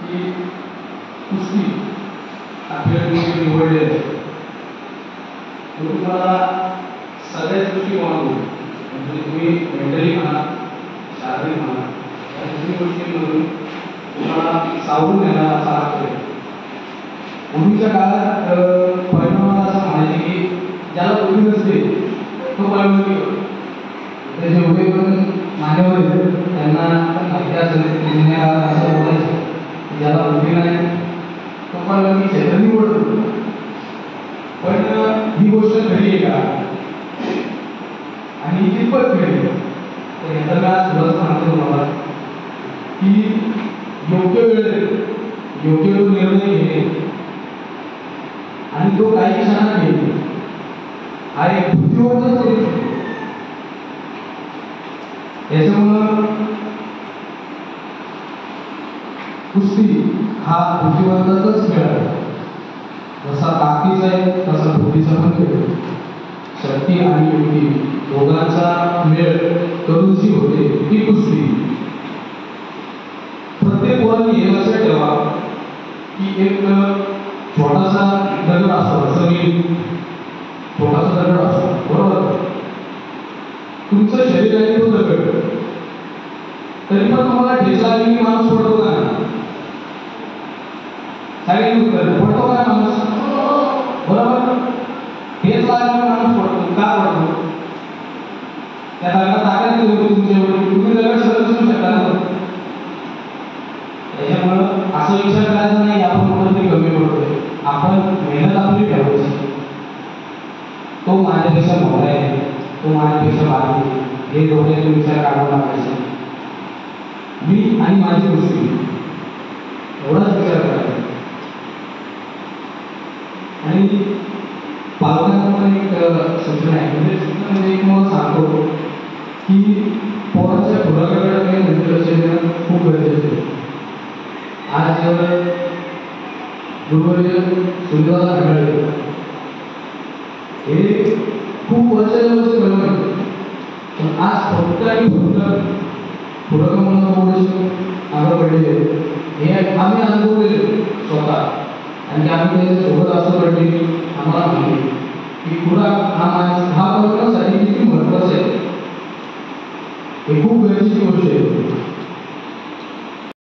की कुस्ती हा खेळ तुम्ही निवडलेला आहे, तुम्हाला सगळ्याच गोष्टी वाढवून म्हणजे तुम्ही मेंटली म्हणा, शारीरिक म्हणा, या दोन्ही गोष्टींमधून तुम्हाला सावरून येणार असा हा खेळ. पूर्वीच्या काळात पैलवानाला असं म्हणायचे की ज्याला उभी नसते तो पैलवानी करतो. ते जेवढे पण मान्यवर आहेत त्यांना पण माहिती असेल असं बोलायचं ज्याला उभी नाही तो पैलवानी क्षेत्र निवडतो. पण ही गोष्ट खरी आहे का आणि कितपत खरी आहे तर याचा मी आज थोडंसं सांगतो तुम्हाला की योग्य वेळेत योग्य तो निर्णय घेणे आणि तो काही क्षणात घेणे हा एक बुद्धिवंतच करू शकतो. त्याच्यामुळं कुस्ती हा बुद्धिवंताचाच खेळ आहे. जसा ताकदीचा आहे तसा बुद्धीचा पण खेळ. शक्ती आणि युक्ती दोघांचा मेळ करून जी होते ती कुस्ती. प्रत्येक पोरांनी हे लक्षात ठेवा की एक छोटासा दगड असतो, जमीन छोटासा दगड असतो बरोबर. तुमचं शरीर आहे तो दगड, तरी पण तुम्हाला ठेच लागली की माणूस पडतो का पडतो का माणूस बरोबर. ठेच लागल्यावर माणूस पडतो का पडतो त्या दगडात ताकद होती तुमच्यावर, तुम्ही दगड सरळ करू शकता ना. त्याच्यामुळं असं विचार करायचा नाही आपण कुठेतरी कमी पडतोय. आपण मेहनत आपली ठेवायची. तो माझ्यापेक्षा मोठा आहे, तो माझ्यापेक्षा बारीक आहे हे डोक्यातून विचार काढून टाकायचे. मी आणि माझी गोष्टी एवढाच विचार करायचा. आणि पालकांना पण एक सूचना आहे, म्हणजे एक मला सांगतो की पोराच्या खुराकाकडे काही म्हणजे लक्ष देणं खूप गरजेचं आहे. आज गुरुवर्य सुंदरला घडले हे खूप वर्षाच्या वर्ष घडवलं, पण आज फक्त आणि फक्त खुराक म्हणून थोडेसे मागं पडलेले हे आम्ही अनुभवले स्वतः. आणि आम्ही त्याच्यासोबत असं पडले आम्हाला माहिती की खुराक हा बनवण्यासाठी किती महत्वाचा आहे. हे खूप गरजेची गोष्ट आहे.